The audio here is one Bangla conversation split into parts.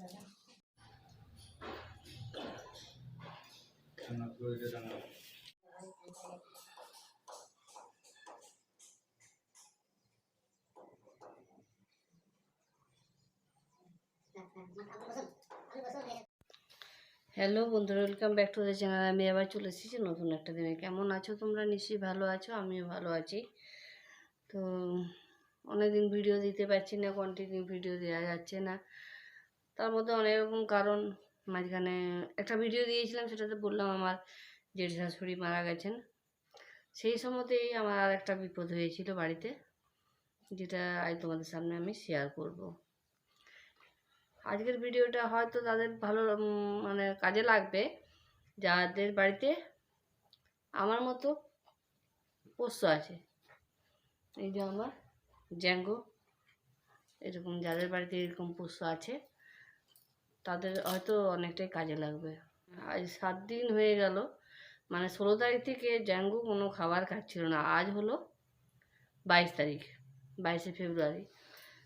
হ্যালো বন্ধুরা, welcome back to the channel. আমি আবার চলে এসেছি নতুন একটা দিনে। কেমন আছো তোমরা? নিশ্চয়ই ভালো আছো, আমিও ভালো আছি। তো অনেকদিন ভিডিও দিতে পারছি না, কন্টিনিউ ভিডিও দেওয়া যাচ্ছে না। তার মধ্যে অনেক রকম কারণ। মাঝখানে একটা ভিডিও দিয়েছিলাম, সেটাতে বললাম আমার জেঠ শাশুড়ি মারা গেছেন। সেই সময়তেই আমার আর একটা বিপদ হয়েছিল বাড়িতে, যেটা আজ তোমাদের সামনে আমি শেয়ার করব। আজকের ভিডিওটা হয়তো তাদের ভালো মানে কাজে লাগবে, যাদের বাড়িতে আমার মতো পোষ্য আছে। এই যে আমার জ্যাঙ্গো, এরকম যাদের বাড়িতে এরকম পোষ্য আছে তাদের হয়তো অনেকটাই কাজে লাগবে। আজ 7 দিন হয়ে গেল, মানে 16 তারিখ থেকে জ্যাঙ্গো কোনো খাবার খাচ্ছিল না। আজ হলো 22 তারিখ, 22শে ফেব্রুয়ারি।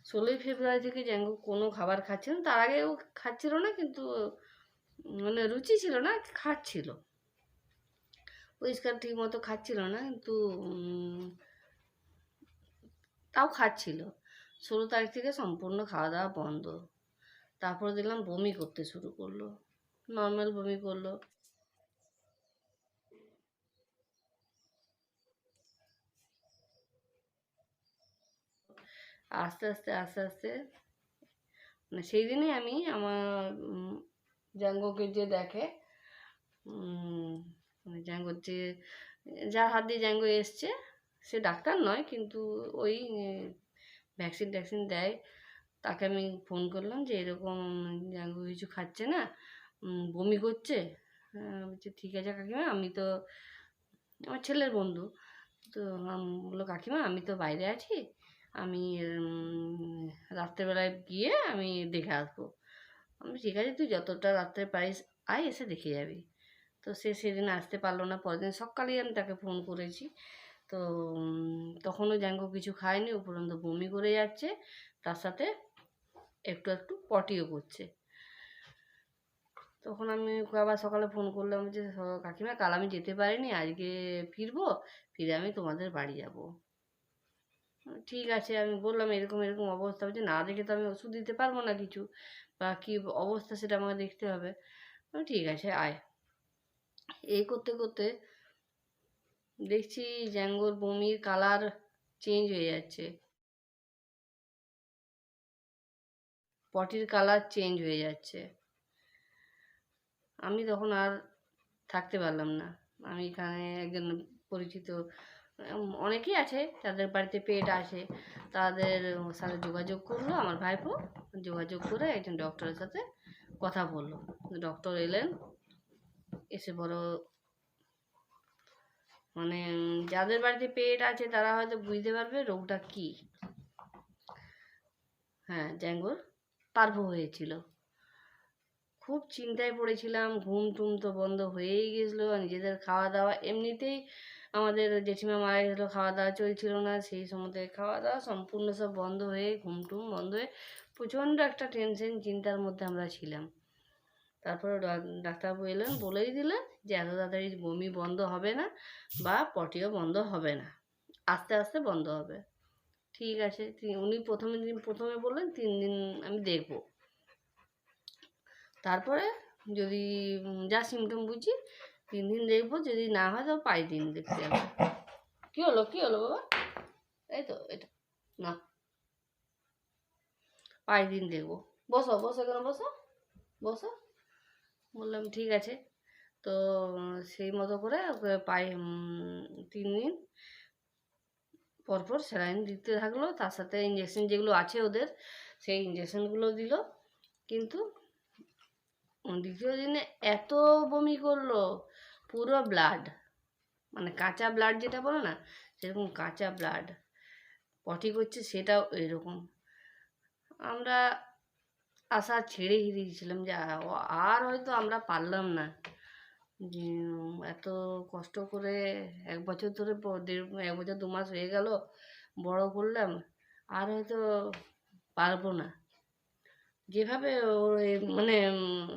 16ই ফেব্রুয়ারি থেকে জ্যাঙ্গো কোনো খাবার খাচ্ছিল না। তার আগেও খাচ্ছিল না, কিন্তু মানে রুচি ছিল না, খাচ্ছিল পরিষ্কার ঠিক মতো খাচ্ছিল না, কিন্তু তাও খাচ্ছিল। 16 তারিখ থেকে সম্পূর্ণ খাওয়া দাওয়া বন্ধ। তারপরে দেখলাম বমি করতে শুরু করলো, নর্মাল বমি করলো। আস্তে আস্তে আস্তে আস্তে মানে সেই দিনই আমি আমার জ্যাঙ্গোকে যে দেখে, মানে জ্যাঙ্গোর যে যার হাত দিয়ে জ্যাঙ্গো এসছে, সে ডাক্তার নয়, কিন্তু ওই ভ্যাকসিন ট্যাকসিন দেয়, তাকে আমি ফোন করলাম যে এরকম জ্যাঙ্গো কিছু খাচ্ছে না, বমি করছে। বলছে ঠিক আছে কাকিমা, আমি তো আমার ছেলের বন্ধু, তো বললো কাকিমা আমি তো বাইরে আছি, আমি রাত্রেবেলায় গিয়ে আমি দেখে আসবো। আমি ঠিক আছে, তুই যতটা রাত্রে পারিস আয়, এসে দেখে যাবি। তো সে সেদিন আসতে পারলো না। পরের দিন সকালেই আমি তাকে ফোন করেছি, তো তখনও জ্যাঙ্গো কিছু খায়নি, উপরন্ত বমি করে যাচ্ছে, তার সাথে একটু একটু পটিও করছে। তখন আমি ওকে আবার সকালে ফোন করলাম যে কাকিমা কাল আমি যেতে পারিনি, আজকে ফিরবো, ফিরে আমি তোমাদের বাড়ি যাব। ঠিক আছে, আমি বললাম এরকম এরকম অবস্থা হচ্ছে, না দেখে তো আমি ওষুধ দিতে পারবো না কিছু, বা কী অবস্থা সেটা আমাকে দেখতে হবে। ঠিক আছে আয়। এই করতে করতে দেখছি জ্যাঙ্গোর বমির কালার চেঞ্জ হয়ে যাচ্ছে, পটির কালার চেঞ্জ হয়ে যাচ্ছে। আমি তখন আর থাকতে পারলাম না। আমি এখানে একজন পরিচিত, অনেকেই আছে যাদের বাড়িতে পেট আসে, তাদের সাথে যোগাযোগ করলো আমার ভাইপো। যোগাযোগ করে একজন ডক্টরের সাথে কথা বললো। ডক্টর এলেন, এসে বড় মানে যাদের বাড়িতে পেট আছে তারা হয়তো বুঝতে পারবে রোগটা কী। হ্যাঁ, জ্যাঙ্গোর পার্ভো হয়েছিল। খুব চিন্তায় পড়েছিলাম, ঘুম টুম তো বন্ধ হয়েই গেছিলো, নিজেদের খাওয়া দাওয়া এমনিতেই আমাদের জেঠিমা মারা গেছিলো, খাওয়া দাওয়া চলছিল না, সেই সময়তে খাওয়া দাওয়া সম্পূর্ণ সব বন্ধ হয়ে, ঘুম টুম বন্ধ হয়ে প্রচণ্ড একটা টেনশন চিন্তার মধ্যে আমরা ছিলাম। তারপরে ডাক্তারবাবু এলেন, বলেই দিলেন যে এত তাড়াতাড়ি বমি বন্ধ হবে না, বা পটিও বন্ধ হবে না, আস্তে আস্তে বন্ধ হবে। ঠিক আছে, উনি প্রথমে বললেন 3 দিন আমি দেখব, তারপরে যদি যা সিমটম বুঝি 3 দিন দেখবো, যদি না হয় তো 5 দিন দেখতে যাবো। কী হলো বাবা? এই তো এটা না, 5 দিন দেখবো। বসো বসো, কেন বসো বসো। বললাম ঠিক আছে। তো সেই মতো করে ওকে 3 দিন পরপর স্যালাইন দিতে থাকলো, তার সাথে ইঞ্জেকশন যেগুলো আছে ওদের, সেই ইঞ্জেকশনগুলো দিল। কিন্তু দ্বিতীয় দিনে এত বমি করলো, পুরো ব্লাড, মানে কাঁচা ব্লাড যেটা বলে না, সেরকম কাঁচা ব্লাড। পটি করছে সেটাও এরকম। আমরা আশা ছেড়েই দিয়েছিলাম যে আর হয়তো আমরা পারলাম না, যে এত কষ্ট করে 1 বছর ধরে 1 বছর 2 মাস হয়ে গেল বড় করলাম, আর হয়তো পারবো না। যেভাবে ওর মানে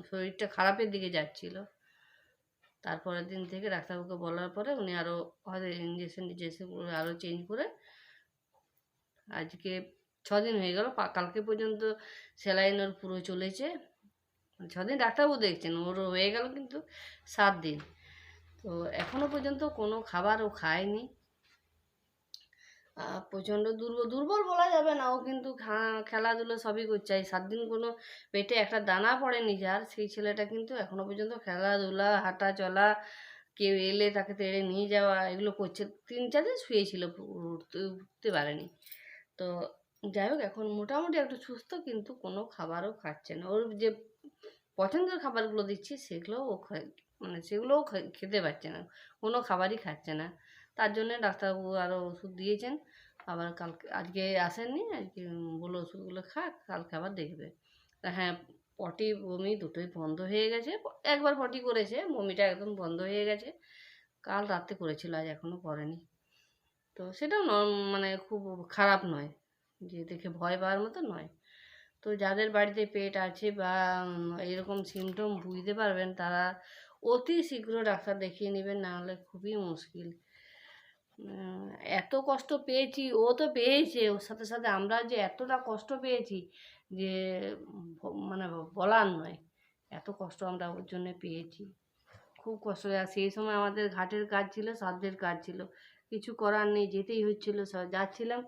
শরীরটা খারাপের দিকে যাচ্ছিল, তারপরের দিন থেকে ডাক্তারবাবুকে বলার পরে উনি আরও হয়তো ইঞ্জেকশন টিনজেকশন আরও চেঞ্জ করে আজকে 6 দিন হয়ে গেল। কালকে পর্যন্ত স্যালাইন ওর পুরো চলেছে। 6 দিন ডাক্তারবাবু দেখছেন, ওর হয়ে গেল কিন্তু 7 দিন। তো এখনও পর্যন্ত কোনো খাবার ও খায়নি। প্রচণ্ড দুর্বল দুর্বল বলা যাবে না, ও কিন্তু খেলাধুলো সবই করছে। এই 7 দিন কোনো পেটে একটা দানা পড়েনি যার, সেই ছেলেটা কিন্তু এখনও পর্যন্ত খেলাধুলা, হাঁটা চলা, কেউ এলে তাকে তেড়ে নিয়ে যাওয়া, এগুলো করছে। 3-4 দিন শুয়েছিল, উঠতে পারেনি। তো যাই হোক, এখন মোটামুটি একটু সুস্থ, কিন্তু কোনো খাবারও খাচ্ছে না। ওর যে পছন্দের খাবারগুলো দিচ্ছি সেগুলোও ও মানে সেগুলোও খেতে পারছে না, কোনো খাবারই খাচ্ছে না। তার জন্যে ডাক্তারবাবু আরও ওষুধ দিয়েছেন। আবার কালকে, আজকে আসেননি, আজকে বললো ওষুধগুলো খাক, কালকে আবার দেখবে। তা হ্যাঁ, পটি বমি দুটোই বন্ধ হয়ে গেছে। একবার পটি করেছে, বমিটা একদম বন্ধ হয়ে গেছে। কাল রাতে করেছিল, আজ এখনও করেনি। তো সেটাও মানে খুব খারাপ নয়, যে দেখে ভয় পাওয়ার মতো নয়। তো যাদের বাড়িতে পেট আছে বা এরকম সিমটম বুঝতে পারবেন, তারা অতি শীঘ্র ডাক্তার দেখিয়ে নেবেন, না হলে খুবই মুশকিল। এত কষ্ট পেয়েছি, ও তো পেয়েছে, ওর সাথে সাথে আমরা যে এতটা কষ্ট পেয়েছি যে মানে বলার নয়। এত কষ্ট আমরা ওর জন্য পেয়েছি, খুব কষ্ট। আর সেই সময় আমাদের ঘাটের কাজ ছিল, সাধ্যের কাজ ছিল, কিছু করার নেই, যেতেই হচ্ছিল। যাচ্ছিলাম,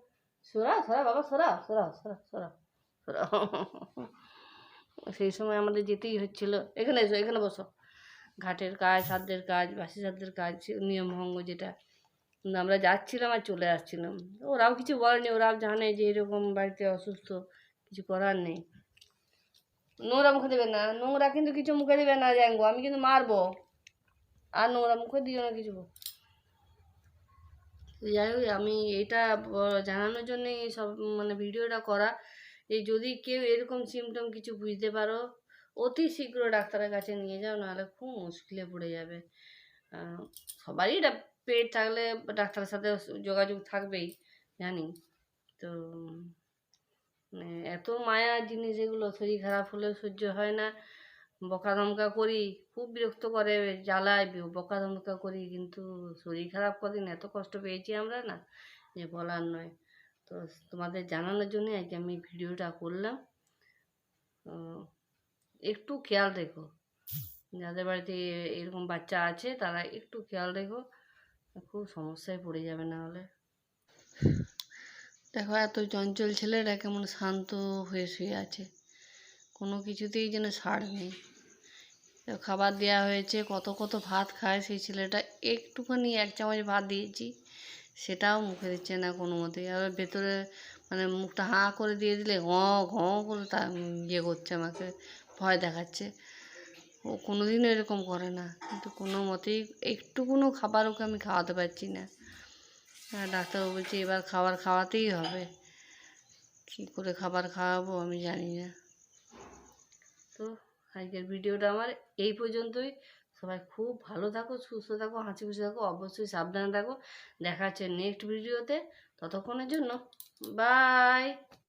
সরা সরা বাবা, সরা সরা সরা সরা সরা। সেই সময় আমাদের যেতেই হচ্ছিল। এখানে এসো, এখানে বসো। ঘাটের কাজ, সাধ্যের কাজ, বাসি সাধ্যের কাজ, নিয়মভঙ্গ যেটা, কিন্তু আমরা যাচ্ছিলাম আর চলে আসছিলাম। ওরাও কিছু বলেনি, ওরাও জানে যে এরকম বাড়িতে অসুস্থ, কিছু করার নেই। নোংরা মুখে দেবে না, নোংরা কিন্তু কিছু মুখে দেবে না জ্যাঙ্গো, আমি কিন্তু মারবো। আর নোংরা মুখে দিও না কিছু। যাই হোক, আমি এটা জানানোর জন্যই সব মানে ভিডিওটা করা, এই যদি কেউ এরকম সিমটম কিছু বুঝতে পারো, অতি শীঘ্র ডাক্তারের কাছে নিয়ে যাও, নাহলে খুব মুশকিলে পড়ে যাবে। সবারই পেট থাকলে ডাক্তারের সাথে যোগাযোগ থাকবেই, জানি। তো মানে এত মায়া জিনিস এগুলো, শরীর খারাপ হলেও সহ্য হয় না, বকা ধমকা করি, খুব বিরক্ত করে, জ্বালায়, বকা ধমকা করি, কিন্তু শরীর খারাপ কদিন এত কষ্ট পেয়েছি আমরা, না যে বলার নয়। তো তোমাদের জানানোর জন্য আজকে আমি ভিডিওটা করলাম। একটু খেয়াল রেখো, যাদের বাড়িতে এরকম বাচ্চা আছে তারা একটু খেয়াল রেখো, খুব সমস্যায় পড়ে যাবে না হলে। দেখো, এত চঞ্চল ছেলেরা কেমন শান্ত হয়ে শুয়ে আছে, কোনো কিছুতেই যেন ছাড় নেই। খাবার দেওয়া হয়েছে, কত কত ভাত খায় সেই ছেলেটা, একটুখানি 1 চামচ ভাত দিয়েছি, সেটাও মুখে দিচ্ছে না কোনো মতেই। আর ভেতরে মানে মুখটা হাঁ করে দিয়ে দিলে ঘঁ করে তা করছে, আমাকে ভয় দেখাচ্ছে। ও কোনো দিনও এরকম করে না, কিন্তু কোনো মতেই একটুকুনো খাবার ওকে আমি খাওয়াতে পারছি না। ডাক্তারবাবু বলছে এবার খাবার খাওয়াতেই হবে, কী করে খাবার খাওয়াবো আমি জানি না। তো আজকের ভিডিওটা আমার এই পর্যন্তই। সবাই খুব ভালো থাকো, সুস্থ থাকো, হাসি খুশি থাকো, অবশ্যই সাবধানে থাকো। দেখা হচ্ছে নেক্সট ভিডিওতে, ততক্ষণের জন্য বাই।